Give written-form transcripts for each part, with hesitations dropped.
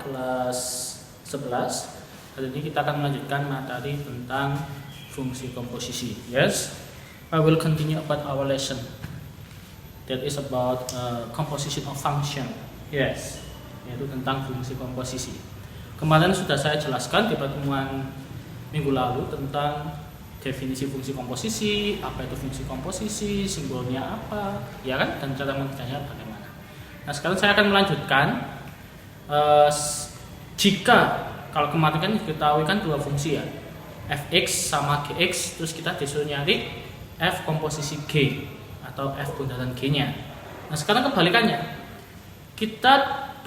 kelas 11. Hari ini kita akan melanjutkan materi tentang fungsi komposisi. Yes, I will continue about our lesson that is about composition of function. Yes, yaitu tentang fungsi komposisi. Kemarin sudah saya jelaskan di pertemuan minggu lalu tentang definisi fungsi komposisi, apa itu fungsi komposisi, simbolnya apa, ya kan, dan cara mengerjakannya bagaimana. Nah, sekarang saya akan melanjutkan. Jika kalau kemarin kan diketahui kan dua fungsi ya, fx sama gx, terus kita disuruh nyari f komposisi g atau f bundaran g-nya. Nah, sekarang kebalikannya, kita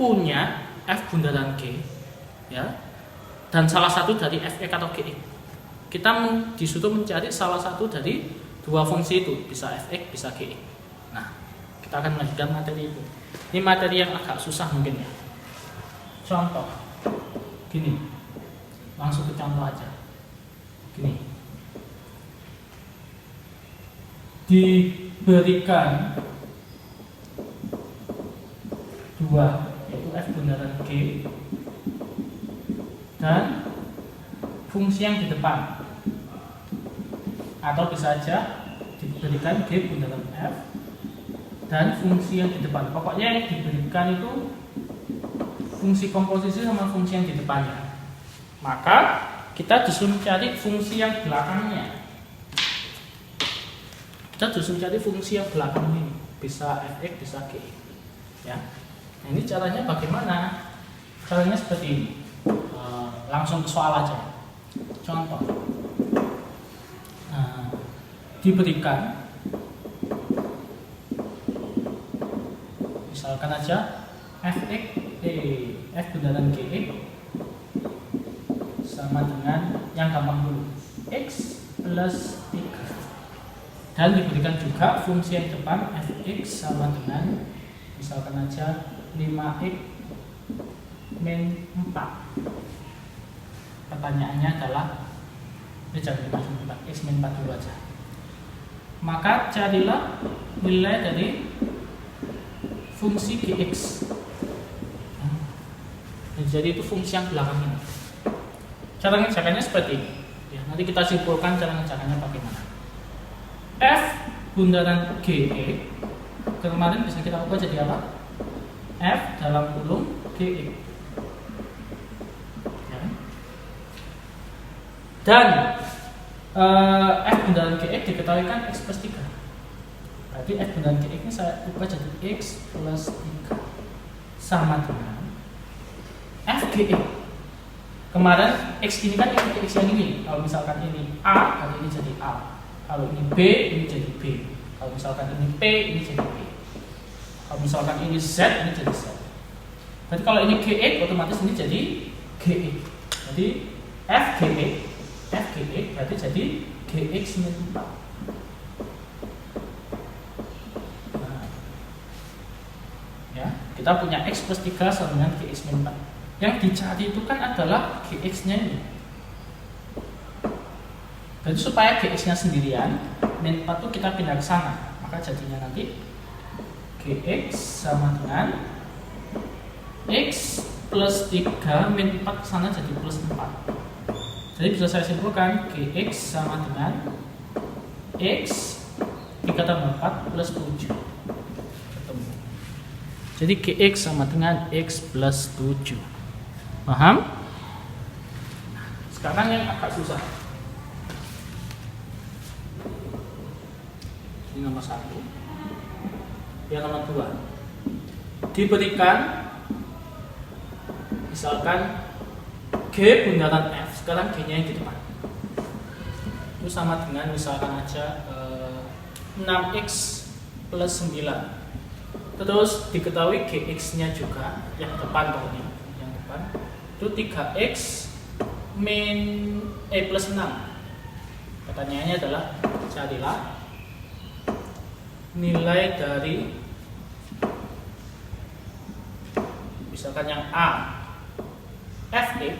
punya f bundaran g, ya, dan salah satu dari fx atau gx. Kita disuruh mencari salah satu dari dua fungsi itu, bisa fx, bisa gx. Nah, kita akan melanjutkan materi itu. Ini materi yang agak susah mungkin ya. Contoh, gini, langsung ke contoh aja. Gini, diberikan dua, yaitu f bundaran g dan fungsi yang di depan, atau bisa saja diberikan g bundaran f dan fungsi yang di depan. Pokoknya yang diberikan itu fungsi komposisi sama fungsi yang di depannya. Maka kita disuruh mencari fungsi yang belakangnya. Kita disuruh mencari fungsi yang belakang ini, bisa fx, bisa g. Ya. Nah, ini caranya bagaimana? Caranya seperti ini. Langsung ke soal aja. Contoh, diberikan, misalkan aja fx f bundaran gx sama dengan yang gampang dulu x plus 3, dan diberikan juga fungsi yang depan fx sama dengan misalkan aja 5x min 4. Pertanyaannya adalah jangan 5 x min 4 dulu aja. Maka carilah nilai dari fungsi gx. Jadi itu fungsi yang belakang ini. Cara ngerjakannya seperti ini. Ya, nanti kita simpulkan cara ngerjakannya bagaimana. F bundaran GE kemarin bisa kita ubah jadi apa? F dalam kurung GE. Ya. Dan F bundaran GE diketahui kan X plus 3. Berarti F bundaran GE ini saya ubah jadi X plus 3 sama dengan FGE. Kemarin X ini kan X yang ini. Kalau misalkan ini A, kalau ini jadi A. Kalau ini B, ini jadi B. Kalau misalkan ini P, ini jadi P. Kalau misalkan ini Z, ini jadi Z. Berarti kalau ini GE, otomatis ini jadi GE. Jadi FGE berarti jadi GX min 4. Nah, ya, kita punya X plus 3 sama dengan GX min 4. Yang dicari itu kan adalah gx-nya ini. Dan supaya gx-nya sendirian, min 4 itu kita pindah ke sana. Maka jadinya nanti gx sama dengan x plus 3 min 4 ke sana jadi plus 4. Jadi bisa saya simpulkan gx sama dengan x 3 tambah 4 plus 7. Ketemu. Jadi gx sama dengan x plus 7. Paham? Sekarang yang agak susah. Ini nomor 1. Yang nomor 2. Diberikan misalkan G bundaran F, sekarang G-nya yang di depan. Itu sama dengan misalkan aja 6x plus 9. Terus diketahui Gx-nya juga yang depan pokoknya, yang depan. Itu 3x min plus 6. Pertanyaannya adalah carilah nilai dari misalkan yang A F E,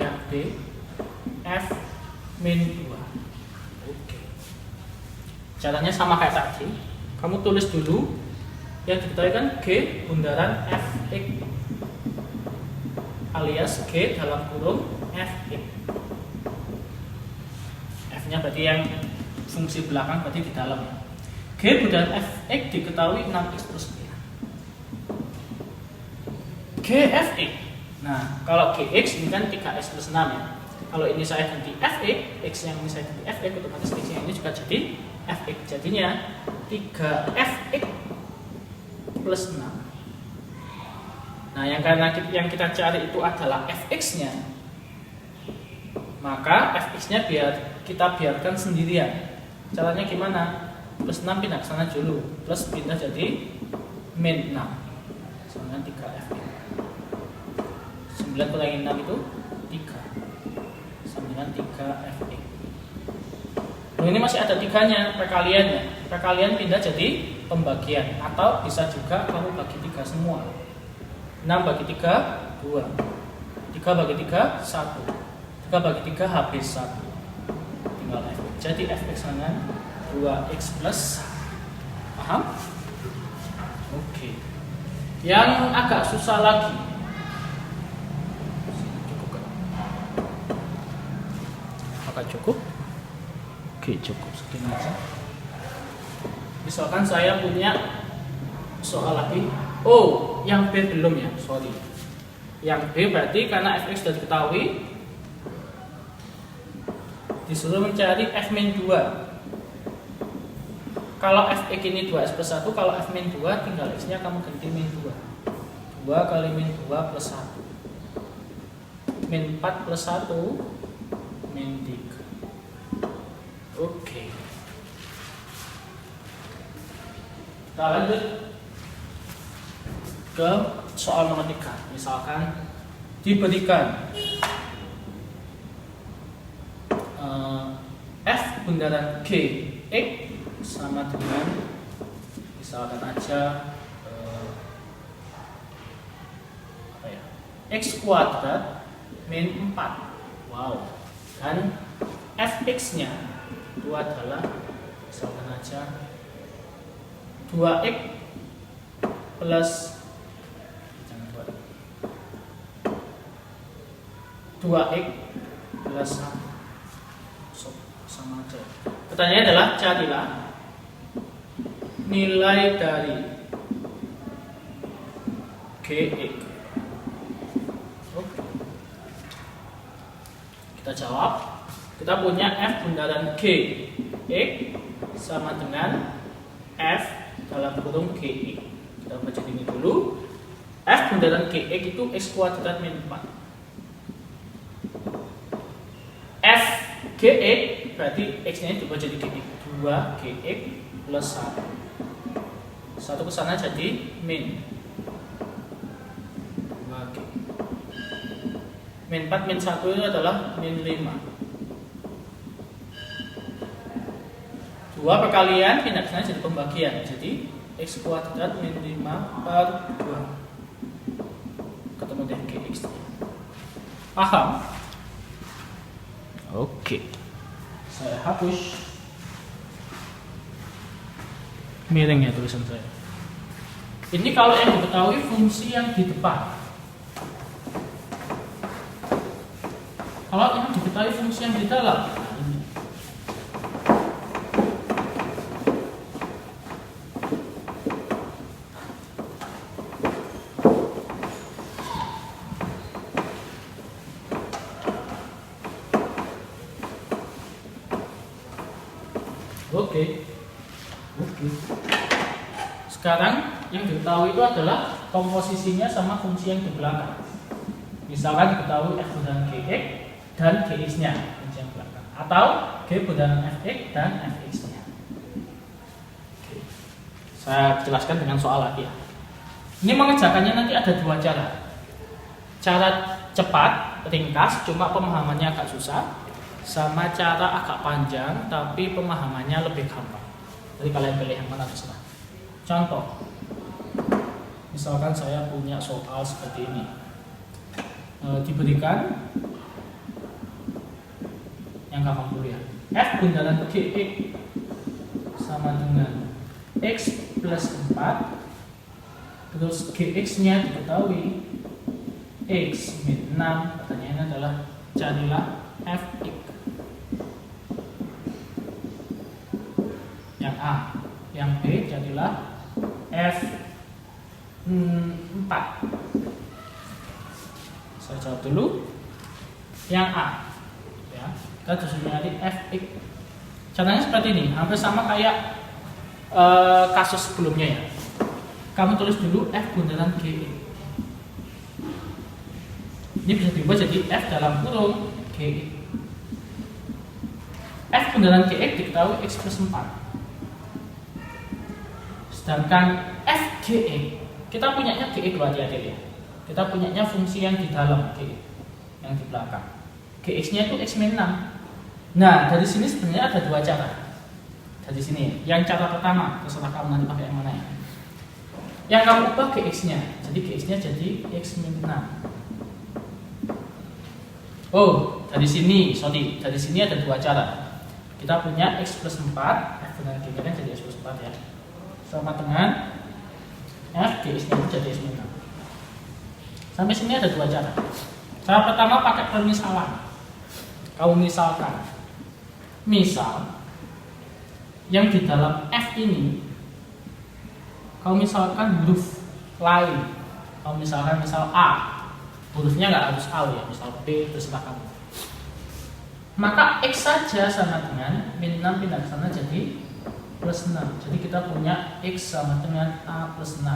yang B F min 2. Oke. Caranya sama kayak tadi. Kamu tulis dulu yang diketahui kan G bundaran F X. alias G dalam kurung Fx. F-nya berarti yang fungsi belakang, berarti di dalam ya. G bundaran Fx diketahui 6x plus 9. Gfx. Nah, kalau Gx ini kan 3x plus 6 ya. Kalau ini saya ganti Fx, x yang ini saya ganti Fx, otomatis x yang ini juga jadi Fx. Jadinya 3Fx plus 6. Nah, yang karena yang kita cari itu adalah Fx-nya, maka Fx-nya kita biarkan sendirian. Caranya gimana? Plus 6 pindah ke sana dulu, plus pindah jadi min 6 sama 3Fx. 9 kurangi 6 itu 3 sama dengan 3Fx. Nah, ini masih ada 3-nya, perkaliannya. Perkalian pindah jadi pembagian, atau bisa juga kamu bagi 3 semua. 6 bagi 3, 2. 3 bagi 3, 1. 3 bagi 3 habis 1. Tinggal F. Jadi Fx dengan 2x plus 1. Paham? Oke. Yang agak susah lagi. Cukup kan? Apakah cukup? Oke, cukup segini aja. Misalkan saya punya soal lagi. Oh, yang B belum ya, sorry. Yang B berarti karena Fx sudah diketahui, disuruh mencari F-2. Kalau Fx ini 2x plus 1, kalau F-2 tinggal x-nya kamu ganti min 2. 2 kali min 2 plus 1. Min 4 plus 1, min 3. Oke. Kita lanjut ke soal nomor 3. Misalkan diberikan F bundaran G X sama dengan, misalkan aja apa ya, X kuadrat min 4. Wow. Dan Fx nya itu adalah, misalkan aja 2x plus, jangan 2x plus 1. So, sama aja. Pertanyaannya adalah carilah nilai dari Gx. Oke. Kita jawab. Kita punya F bundaran Gx sama dengan F dalam kurung Gx. Kita baca ini dulu. F bundaran Gx itu x kuadrat min 4. F Gx berarti x-nya diubah jadi Gx. 2Gx plus 1. 1 ke sana jadi min 2G. Min 4 min 1 itu adalah min 5. 2 perkalian pindah ke sana jadi pembagian. Jadi x kuadrat min 5 per 2. Ketemu dengan Gx. Paham? Oke. Saya hapus. Miring ya tulisan saya. Ini kalau yang diketahui fungsi yang di depan. Kalau yang diketahui fungsi yang di dalam. Nah, ini. Oke. Sekarang yang diketahui itu adalah komposisinya sama fungsi yang di belakang. Misalkan diketahui F bundaran Gx dan Gx-nya, fungsi yang belakang, atau G bundaran Fx dan Fx-nya. Saya jelaskan dengan soal lagi ya. Ini mengerjakannya nanti ada 2 cara. Cara cepat, ringkas, cuma pemahamannya agak susah, sama cara agak panjang tapi pemahamannya lebih gampang. Jadi kalian pilih yang mana terserah. Contoh, misalkan saya punya soal seperti ini. Diberikan yang gampang dulu ya. F bundaran Gx sama dengan X plus 4. Terus Gx nya diketahui X min 6, pertanyaannya adalah carilah Fx. Yang A. Yang B, carilah F4. Saya jawab dulu. Yang A, ya, kita disuruh nyari Fx. Caranya seperti ini, hampir sama kayak kasus sebelumnya ya. Kamu tulis dulu F bundaran G. Ini bisa diubah jadi F dalam kurung G. F bundaran Gx diketahui X plus 4. Sedangkan Fge, kita punyanya Ge dua adik-adik ya. Kita punyanya fungsi yang di dalam Ge, yang di belakang. Gx-nya itu X min 6. Nah, dari sini sebenarnya ada dua cara. Dari sini, yang cara pertama, terserah kamu nanti pakai yang mana ya. Yang kamu ubah Gx-nya, jadi Gx-nya jadi X min 6. Oh, dari sini ada dua cara. Kita punya X plus 4, F benar G kan jadi X plus 4 ya. Sama dengan F Gx-nya itu jadi X min 6. Sampai sini ada dua cara. Cara pertama pakai permisalan. Kamu misalkan, misal yang di dalam F ini, kamu misalkan huruf lain. Kamu misalkan misal A, hurufnya nggak harus A ya, misal B, terserah kamu. Maka X saja sama dengan min 6 pindah ke sana jadi plus 6. Jadi kita punya X sama dengan A plus 6.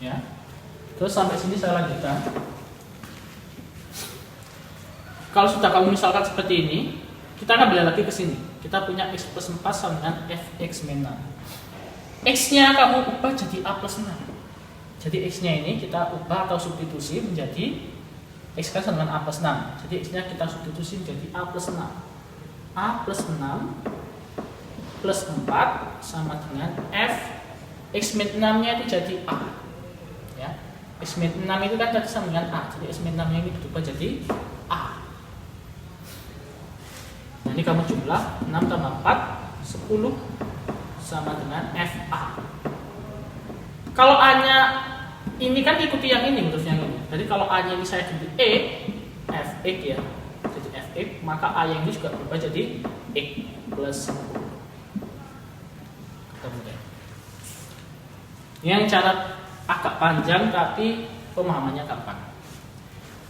Ya. Terus sampai sini saya lanjutkan. Kalau sudah kamu misalkan seperti ini, kita akan balik lagi ke sini. Kita punya X plus 4 sama dengan Fx min 6. X-nya kamu ubah jadi A plus 6. Jadi X-nya ini kita ubah atau substitusi menjadi X kan sama dengan A plus 6. Jadi X-nya kita substitusi menjadi A plus 6. A plus 6 plus 4 sama dengan F X min 6-nya itu jadi A. Ya. X min 6 itu kan tadi sama dengan A. Jadi X min 6-nya ini berubah jadi A. Nah, ini kamu jumlah 6 tambah 4 10 sama dengan FA. Kalau A-nya ini kan ikuti yang ini hurufnya ini. Jadi kalau A-nya ini saya ganti E, Fx ya. Jadi Fx, maka A yang ini juga berubah jadi X plus 10. Kemudian yang cara agak panjang tapi pemahamannya gampang.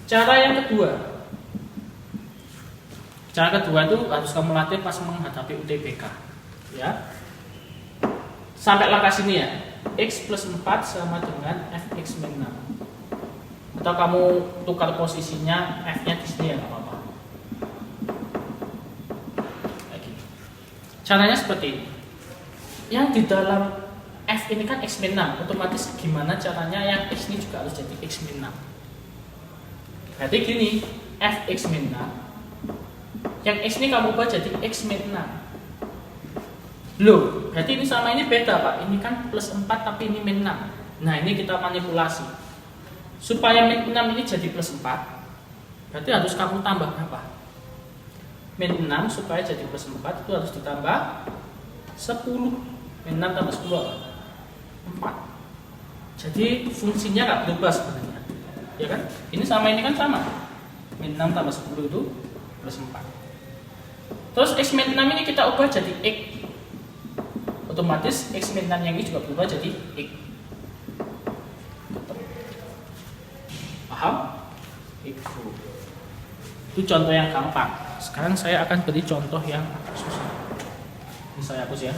Cara yang kedua. Cara kedua itu harus kamu latih pas menghadapi UTBK. Ya. Sampai langkah sini ya. X plus 4 sama dengan Fx min 6. Atau kamu tukar posisinya F-nya di sini ya, nggak apa-apa. Kayak gini. Caranya seperti ini. Yang di dalam F ini kan X min 6. Otomatis gimana caranya yang X ini juga harus jadi X min 6. Berarti gini, Fx min 6. Yang X ini kamu ubah jadi X min 6. Loh, berarti ini sama ini beda Pak. Ini kan plus 4 tapi ini min 6. Nah, ini kita manipulasi. Supaya min 6 ini jadi plus 4, berarti harus kamu tambah berapa? Min 6 supaya jadi plus 4 itu harus ditambah 10. Min 6 tambah 10 apa? 4. Jadi fungsinya nggak berubah sebenarnya. Ya kan? Ini sama ini kan sama. Min 6 tambah 10 itu plus 4. Terus X min 6 ini kita ubah jadi X. Otomatis X min 6 yang ini juga berubah jadi X. Paham? Itu contoh yang gampang. Sekarang saya akan beri contoh yang agak susah. Ini saya hapus ya.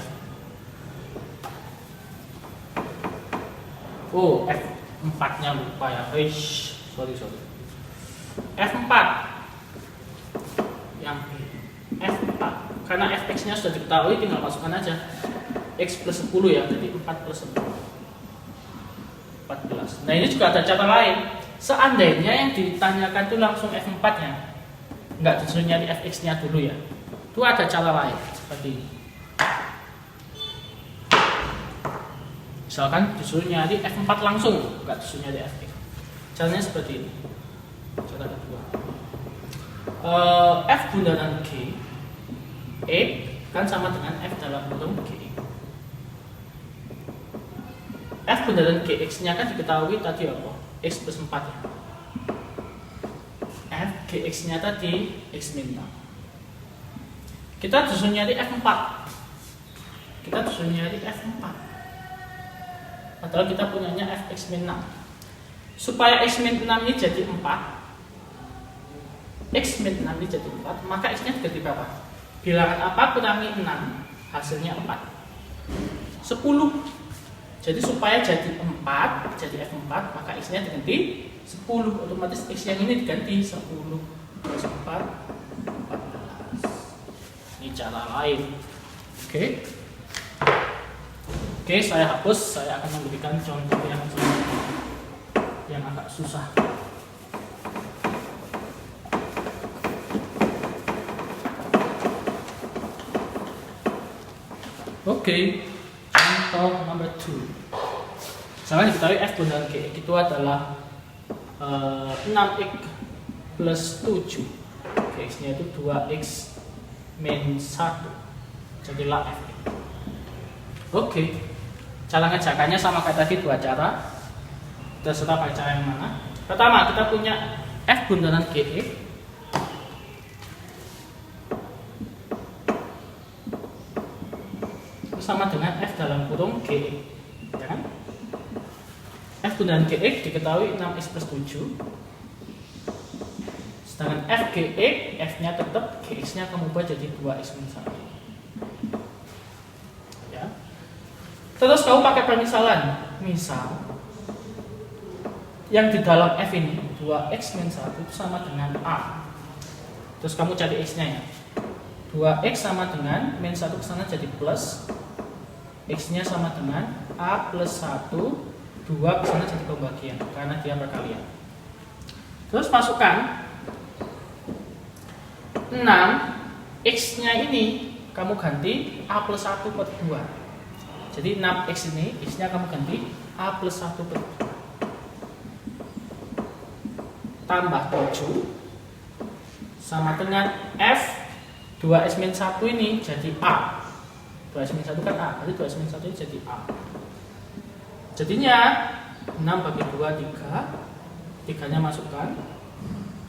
Oh, F4 nya lupa ya. Sorry. F4 yang F4 karena Fx nya sudah diketahui, tinggal masukkan aja X plus 10 ya, jadi 4 plus 10 14. Nah, ini juga ada cara lain. Seandainya yang ditanyakan itu langsung F4 nya, nggak disuruh nyari Fx nya dulu ya, itu ada cara lain seperti ini. Misalkan disuruh nyari F4 langsung, nggak disuruh nyari Fx. Caranya seperti ini. Cara kedua, F bundaran G X kan sama dengan F dalam kurung G. F bundaran Gx nya kan diketahui tadi apa? X plus 4 ya. F GX nya tadi X min 6. Kita disuruh nyari F4. Padahal kita punyanya Fx min 6. Supaya X min 6 ini jadi 4, X min 6 ini jadi 4, maka X nya jadi berapa? Bilangan apa kurangi 6, hasilnya 4. 10. Jadi supaya jadi 4, jadi F4, maka X nya diganti 10. Otomatis X yang ini diganti 10 plus 4, 14. Ini cara lain. Oke, saya hapus. Saya akan memberikan contoh yang agak susah. Oke, contoh nomor 2. Misalnya diketahui F bundaran GX itu adalah 6X plus 7. GX nya itu 2X min 1. Jadilah F. Oke, cara ngerjakannya sama kayak tadi, dua cara. Terserah pakai cara yang mana. Pertama, kita punya F bundaran GX sama dengan F dalam kurung GX, ya kan? F bundaran GX diketahui 6X plus 7. Sedangkan F GX, F nya tetap, GX nya kamu ubah jadi 2X min 1. Ya. Terus kamu pakai permisalan. Misal yang di dalam F ini 2X min 1 itu sama dengan A. Terus kamu cari X nya ya. 2X sama dengan min 1 kesana jadi plus, X nya sama dengan A plus 1, 2 kesana jadi pembagian karena dia perkalian. Terus masukkan 6, X nya ini kamu ganti A plus 1 per 2. Jadi 6X ini, X nya kamu ganti A plus 1 per 2 tambah 7 sama dengan F 2X min 1 ini jadi A. 2X min 1 kan A, berarti 2X min 1 ini jadi A. Jadinya 6 bagi 2, 3. 3 nya masukkan,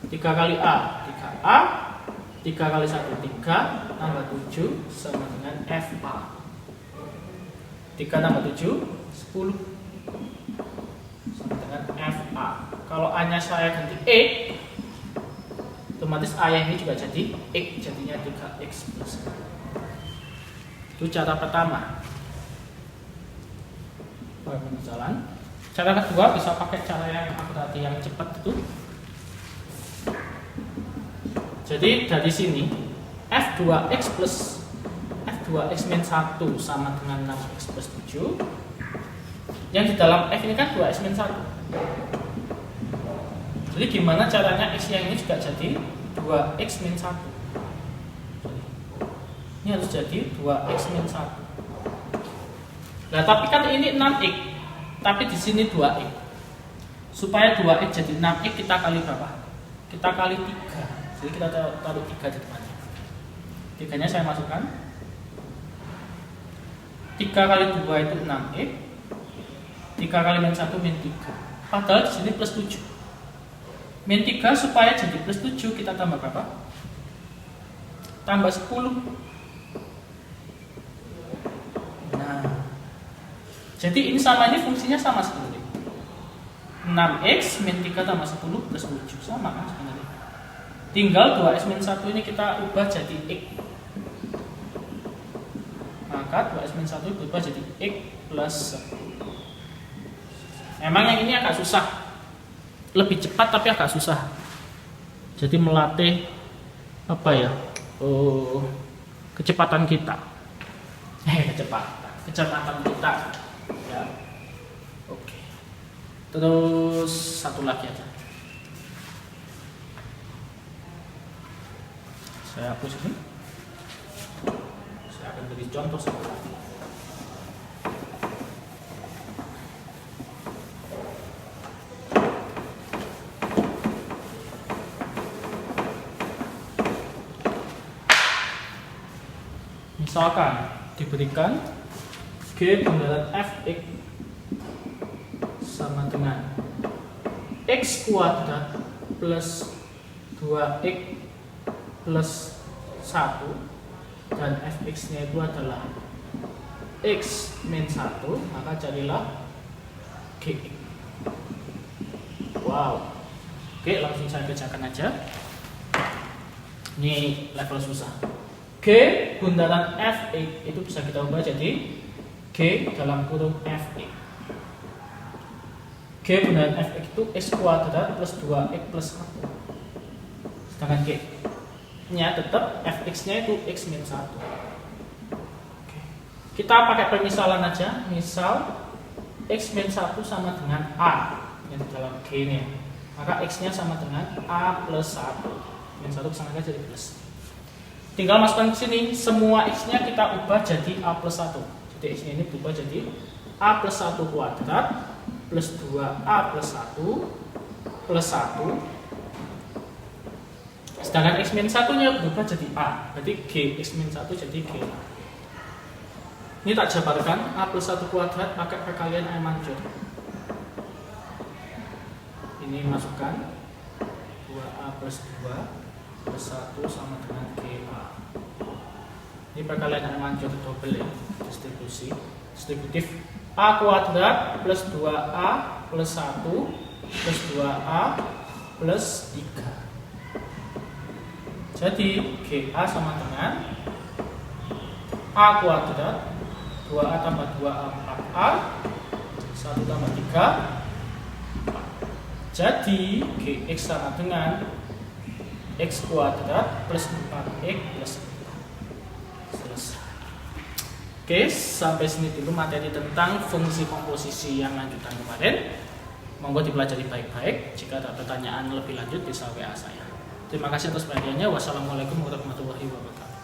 3 kali A, 3A, 3 kali 1, 3, tambah 7 sama dengan FA. 3 tambah 7, 10 sama dengan FA. Kalau A nya saya ganti E, otomatis A yang ini juga jadi X, jadinya 3X plus 1. Itu cara pertama. Jalan. Cara kedua bisa pakai cara yang aku tadi yang cepat itu. Jadi dari sini F2X plus F2X min 1 sama dengan 6X plus 7. Yang di dalam F ini kan 2X min 1. Jadi gimana caranya X yang ini juga jadi 2X min 1. Ini harus jadi 2X min 1. Nah, tapi kan ini 6X, tapi di sini 2X. Supaya 2X jadi 6X kita kali berapa? Kita kali 3. Jadi kita taruh 3 di depannya. 3 nya saya masukkan. 3 kali 2 itu 6X. 3 kali min 1 min 3. Padahal di sini plus 7. Min 3 supaya jadi plus 7 kita tambah berapa? Tambah 10. Jadi ini sama ini fungsinya sama sebenarnya. 6X min 3 tambah 10 plus 7 sama kan sebenarnya. Tinggal 2X min 1 ini kita ubah jadi X. Maka 2X min 1 berubah jadi X plus 1. Emang yang ini agak susah. Lebih cepat tapi agak susah. Jadi melatih apa ya? Kecepatan kita. Kecepatan kita. Ya. Oke. Terus satu lagi aja. Saya hapus ini. Saya akan beri contoh satu lagi. Misalkan diberikan G bundaran Fx sama dengan X kuadrat plus 2X plus 1 dan fx nya itu adalah X min 1, maka carilah Gx. Wow. Oke, langsung saya kerjakan aja. Ini level susah. G bundaran fx itu bisa kita ubah jadi G dalam kurung fx. G bundaran fx itu X kuadrat plus 2X plus 1. Sedangkan G nya tetap fx nya itu X min 1. Oke. Kita pakai permisalan aja. Misal X min 1 sama dengan A yang di dalam G nya, maka X nya sama dengan A plus 1. Min 1 kesana jadi plus. Tinggal masukkan ke sini, semua X nya kita ubah jadi A plus 1. Jadi X nya ini berubah jadi A plus 1 kuadrat plus 2A plus 1 plus 1. Sedangkan X min 1 nya berubah jadi A. Berarti G X min 1 jadi G. Ini tak jabarkan, A plus 1 kuadrat pakai perkalian A mancur. Ini masukkan 2A plus 2 plus 1 sama dengan GA. Ini perkalian A mancur double ya, distributif. A kuadrat plus 2A plus 1 plus 2A plus 3. Jadi GA sama dengan A kuadrat 2A tambah 2A 4A 1 tambah 3. Jadi Gx sama dengan X kuadrat plus 4X plus 4. Selesai. Oke, sampai sini dulu materi tentang fungsi komposisi yang lanjutan kemarin. Monggo dipelajari baik-baik. Jika ada pertanyaan lebih lanjut bisa WA saya. Terima kasih atas perhatiannya. Wassalamualaikum warahmatullahi wabarakatuh.